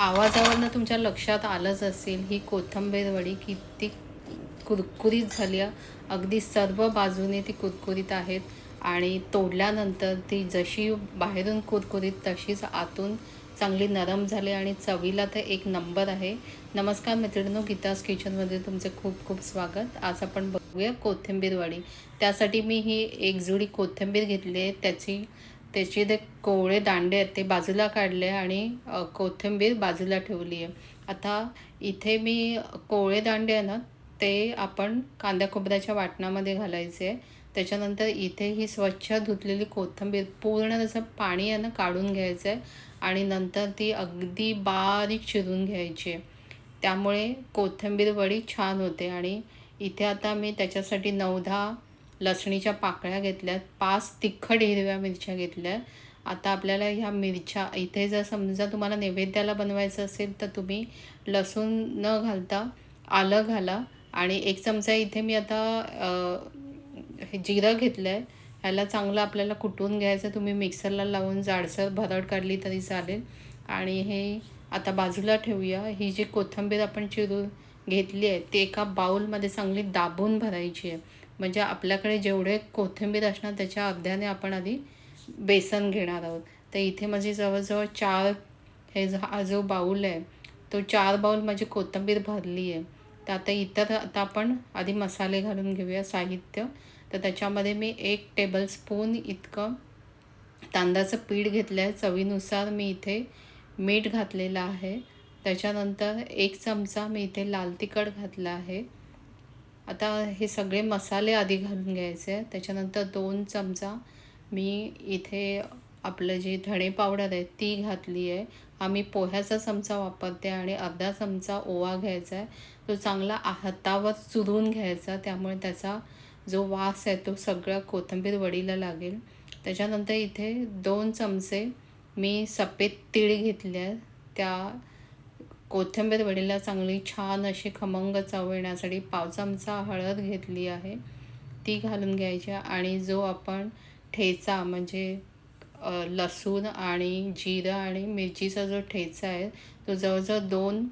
आवाजावरनं तुमच्या लक्षात आलंच असेल, ही कोथिंबीर वडी किती कुरकुरीत झाली आहे. अगदी सर्व बाजूने ती कुरकुरीत आहेत आणि तोडल्यानंतर ती जशी बाहेरून कुरकुरीत तशीच आतून चांगली नरम झाली आणि चवीला तर एक नंबर आहे. नमस्कार मित्रांनो, गीताज किचनमध्ये तुमचे खूप खूप स्वागत. आज आपण बघूया कोथिंबीर वडी. त्यासाठी मी ही एक जुडी कोथिंबीर घेतली आहे. त्याची ते कोवळे दांडे आहेत ते बाजूला काढले आणि कोथिंबीर बाजूला ठेवली आहे. आता इथे मी कोवळे दांडे आहे ना, ते आपण कांदा खोबऱ्याच्या वाटणामध्ये घालायचे आहे. त्याच्यानंतर इथे ही स्वच्छ धुतलेली कोथिंबीर पूर्ण त्याचं पाणी आहे ना काढून घ्यायचं आहे आणि नंतर ती अगदी बारीक चिरून घ्यायची आहे. त्यामुळे कोथिंबीर वडी छान होते. आणि इथे आता मी त्याच्यासाठी 9-10 लसणीच्या पाकळ्या घेतल्यात, 5 तिखट हिरव्या मिरच्या घेतल्या. आता आपल्याला ह्या मिरच्या इथे जर समजा तुम्हाला नैवेद्याला बनवायचं असेल तर तुम्ही लसूण न घालता आलं घाला. आणि 1 चमचा इथे मी आता हे जिरं घेतलं आहे. ह्याला चांगलं आपल्याला कुटून घ्यायचं. तुम्ही मिक्सरला लावून जाडसर भरड काढली तरी चालेल. आणि हे आता बाजूला ठेवूया. ही जी कोथिंबीर आपण चिरून घेतली आहे ती एका बाउलमध्ये चांगली दाबून भरायची आहे. म्हणजे आपल्याकडे जेवढे कोथिंबीर असणार त्याच्या अर्ध्याने आपण आधी बेसन घेणार आहोत. तर इथे माझी जवळजवळ 4 हा जो बाऊल आहे तो 4 बाऊल माझी कोथिंबीर भरली आहे. तर आता आपण आधी मसाले घालून घेऊया साहित्य. तर त्याच्यामध्ये मी 1 टेबलस्पून इतकं तांदळाचं पीठ घेतलं आहे. चवीनुसार मी इथे मीठ घातलेलं आहे. त्याच्यानंतर 1 चमचा मी इथे लाल तिखट घातलं आहे. आता हे सगळे मसाले आधी घालून घ्यायचे. त्याच्यानंतर 2 चमचा मी इथे आपलं जे धणे पावडर आहे ती घातली आहे. हा मी पोह्याचा चमचा वापरते आणि अर्धा चमचा ओवा घ्यायचा आहे. तो चांगला हातावर चुरून घ्यायचा, त्यामुळे त्याचा जो वास आहे तो सगळा कोथिंबीर वडीला लागेल. त्याच्यानंतर इथे 2 चमचे मी सफेद तीळ घेतले आहेत. त्या कोथिंबीर वडीला चांगली छान अशी खमंग चव येण्यासाठी 1/2 चमचा हळद घेतली आहे, ती घालून घ्यायची. आणि जो आपण ठेचा म्हणजे लसूण आणि जिरं आणि मिरचीचा जो ठेचा आहे तो जवळजवळ 2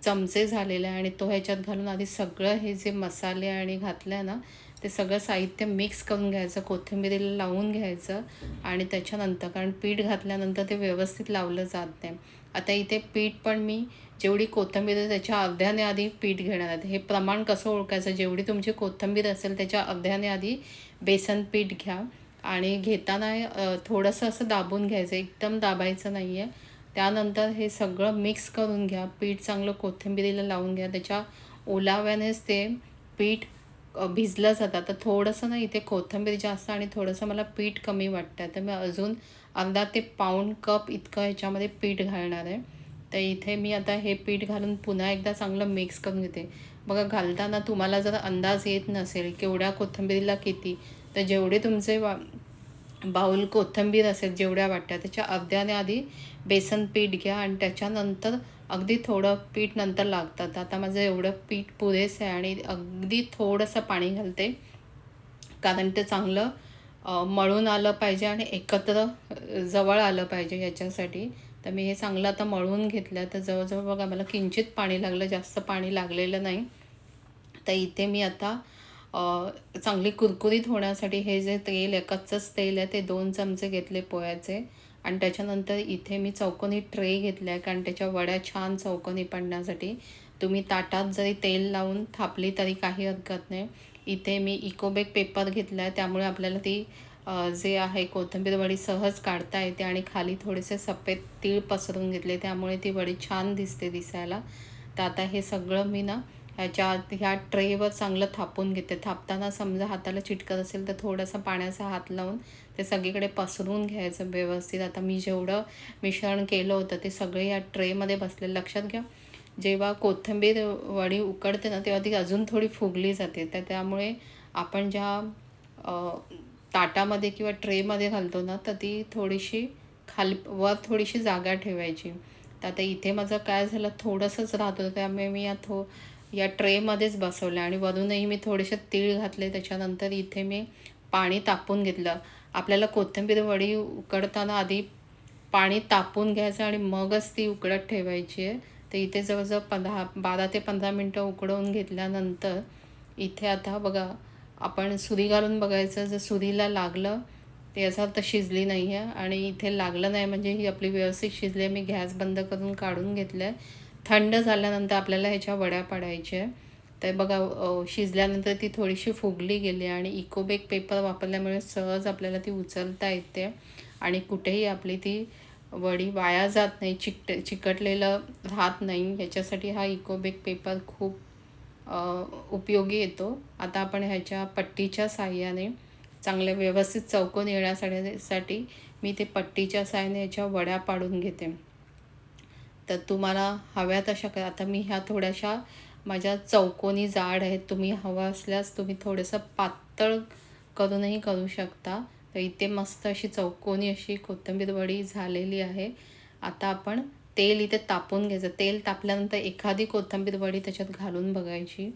चमचे झालेला आहे. आणि तो ह्याच्यात घालून आधी सगळं हे जे मसाले आणि घातलं आहे ना ते सगळं साहित्य मिक्स करून घ्यायचं, कोथिंबीरीला लावून घ्यायचं. आणि त्याच्यानंतर कारण पीठ घातल्यानंतर ते व्यवस्थित लावलं जात नाही. आता इथे पीठ पण मी जेवढी कोथिंबीर आहे त्याच्या अर्ध्याने आधी पीठ घेणार आहे. हे प्रमाण कसं ओळखायचं, जेवढी तुमची कोथिंबीर असेल त्याच्या अर्ध्याने आधी बेसन पीठ घ्या. आणि घेताना थोडंसं असं दाबून घ्यायचं, एकदम दाबायचं नाही आहे. त्यानंतर हे सगळं मिक्स करून घ्या. पीठ चांगलं कोथिंबीरीला लावून घ्या. त्याच्या ओलाव्यानेच ते पीठ भिजलं जातं. तर थोडंसं ना इथे कोथिंबीर जास्त आणि थोडंसं मला पीठ कमी वाटतं, तर मी अजून अर्धा ते पाऊण कप इतकं ह्याच्यामध्ये पीठ घालणार आहे. तर इथे मी आता हे पीठ घालून पुन्हा एकदा चांगलं मिक्स करून घेते. बघा, घालताना तुम्हाला जर अंदाज येत नसेल केवढ्या कोथिंबीरीला किती, तर जेवढे तुमचे बाऊल कोथिंबीर असेल जेवढ्या वाट्या त्याच्या अर्ध्याने आधी बेसन पीठ घ्या आणि त्याच्यानंतर अगदी थोडं पीठ नंतर लागतं. आता माझं एवढं पीठ पुरेसं आहे आणि अगदी थोडंसं पाणी घालते, कारण ते चांगलं मळून आलं पाहिजे आणि एकत्र जवळ आलं पाहिजे याच्यासाठी. तर मी हे चांगलं आता मळून घेतलं. तर जवळजवळ बघा मला किंचित पाणी लागलं, जास्त पाणी लागलेलं नाही. तर इथे मी आता चांगली कुरकुरीत होण्यासाठी हे जे तेल आहे, कच्चंच तेल आहे, ते 2 चमचे घेतले पोह्याचे. आणि त्याच्यानंतर इथे मी चौकोनी ट्रे घेतला आहे, कारण त्याच्या वड्या छान चौकोनी पडण्यासाठी. तुम्ही ताटात जरी तेल लावून थापली तरी काही हरकत नाही. इथे मी इकोबेक पेपर घेतला आहे, त्यामुळे आपल्याला ती जे आहे कोथिंबीर वडी सहज काढता येते. आणि खाली थोडेसे सफेद तीळ पसरून घेतले, त्यामुळे ती वडी छान दिसते दिसायला. तर आता हे सगळं मी ना ह्या ट्रेवर चांगलं थापून घेते. थापताना समजा हाताला चिटकत असेल तर थोडासा पाण्याचा हात लावून ते सगळीकडे पसरून घ्यायचं व्यवस्थित. आता मी जेवढं मिश्रण केलं होतं ते सगळे या ट्रेमध्ये बसले. लक्षात घ्या, जेव्हा कोथिंबीर वडी उकडते ना तेव्हा ती अजून थोडी फुगली जाते. तर त्यामुळे आपण ज्या ताटामध्ये किंवा ट्रेमध्ये घालतो ना तर ती थोडीशी वर थोडीशी जागा ठेवायची. तर आता इथे माझं काय झालं, थोडंसंच राहत होतं, त्यामुळे मी या ट्रेमध्येच बसवलं आणि वरूनही मी थोडेसे तीळ घातले. त्याच्यानंतर इथे मी पाणी तापवून घेतलं. आपल्याला कोथिंबीर वडी उकडताना आधी पाणी तापून घ्यायचं आणि मगच ती उकळत ठेवायची आहे. तर इथे जवळजवळ 12 ते 15 मिनटं उकळवून घेतल्यानंतर इथे आता बघा आपण सुरी घालून बघायचं. जर सुरीला लागलं ते याचा अर्थ शिजली नाही आहे आणि इथे लागलं नाही म्हणजे ही आपली व्यवस्थित शिजली आहे. मी गॅस बंद करून काढून घेतलं आहे. थंड झाल्यानंतर आपल्याला ह्याच्या वड्या पाडायच्या आहे. तर बघा शिजल्यानंतर ती थोडीशी फुगली गेली आणि इकोबेक पेपर वापरल्यामुळे सहज आपल्याला ती उचलता येते आणि कुठेही आपली ती वडी वाया जात नाही, चिकटलेलं राहत नाही. याच्यासाठी हा इकोबेक पेपर खूप उपयोगी येतो. आता आपण ह्याच्या पट्टीच्या साहाय्याने चांगल्या व्यवस्थित चौकोन येण्यासाठी मी ते पट्टीच्या साहाय्याने ह्याच्या वड्या पाडून घेते. तर तुम्हाला हव्या तशा करा. आता मी ह्या थोड्याशा माझ्या चौकोनी जाड आहेत. तुम्ही हवं असल्यास तुम्ही थोडंसं पातळ करूनही करू शकता. तर इथे मस्त अशी चौकोनी अशी कोथिंबीर वडी झालेली आहे. आता आपण तेल इथे तापून घ्यायचं. तेल तापल्यानंतर एखादी कोथिंबीर वडी त्याच्यात घालून बघायची.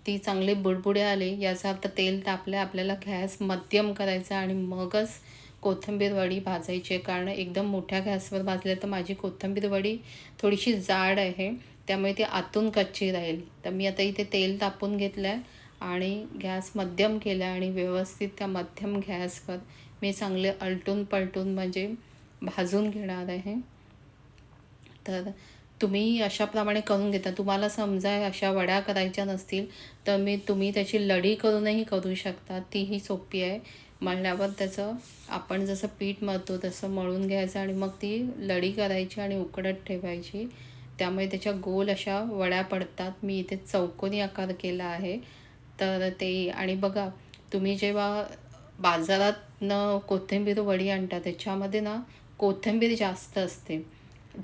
ती चांगली बुडबुडे आली याचा अर्थ तेल तापलं. आपल्याला गॅस मध्यम करायचा आणि मगच कोथिंबीर वडी भाजायची आहे. कारण एकदम मोठ्या गॅसवर भाजले तर माझी कोथिंबीर वडी थोडीशी जाड आहे, त्यामुळे ती आतून कच्ची राहील. तर मी आता इथे तेल तापून घेतलं आहे आणि गॅस मध्यम केला आणि व्यवस्थित त्या मध्यम गॅसवर मी चांगले अलटून पलटून म्हणजे भाजून घेणार आहे. तर तुम्ही अशाप्रमाणे करून घेता. तुम्हाला समजा अशा वड्या करायच्या नसतील तर तुम्ही त्याची लढी करूनही करू शकता. तीही सोपी आहे. मळल्यावर त्याचं आपण जसं पीठ मळतो तसं मळून घ्यायचं आणि मग ती लढी करायची आणि उकडत ठेवायची. त्यामुळे त्याच्या गोल अशा वड्या पडतात. मी इथे चौकोनी आकार केला आहे. तर ते आणि बघा तुम्ही जेव्हा बाजारातनं कोथिंबीर वडी आणता त्याच्यामध्ये ना कोथिंबीर जास्त असते,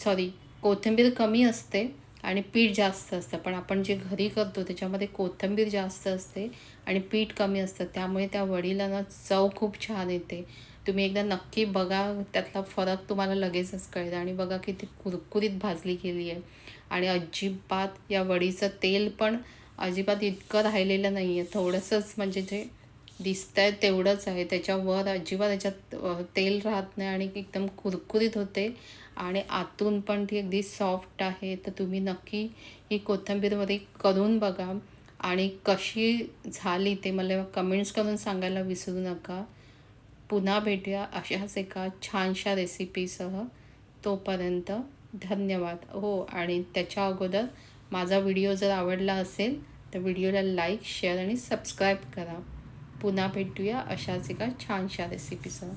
सॉरी कोथिंबीर कमी असते आणि पीठ जास्त असतं. पण आपण जे घरी करतो त्याच्यामध्ये कोथिंबीर जास्त असते आणि पीठ कमी असतं. त्यामुळे त्या वडीला ना चव खूप छान येते. तुम्ही एकदा नक्की बघा, त्यातला फरक तुम्हाला लगेचच कळेल. आणि बघा किती कुरकुरीत भाजली गेली आहे आणि अजिबात या वडीचं तेल पण अजिबात इतकं राहिलेलं नाही आहे. थोडंसंच म्हणजे जे दिसतंय तेवढंच आहे. त्याच्यावर अजिबात त्याच्यात तेल राहत नाही आणि एकदम कुरकुरीत होते आणि आतून पण ती अगदी सॉफ्ट आहे. तर तुम्ही नक्की ही कोथिंबीर वडी करून बघा आणि कशी झाली ते मला कमेंट्स करून सांगायला विसरू नका. पुन्हा भेटूया अशाच एका छानशा रेसिपीसह. तोपर्यंत धन्यवाद. हो, आणि त्याच्या अगोदर माझा व्हिडिओ जर आवडला असेल तर व्हिडिओला लाईक, शेअर आणि सबस्क्राईब करा. पुन्हा भेटूया अशाच एका छानशा रेसिपीसह.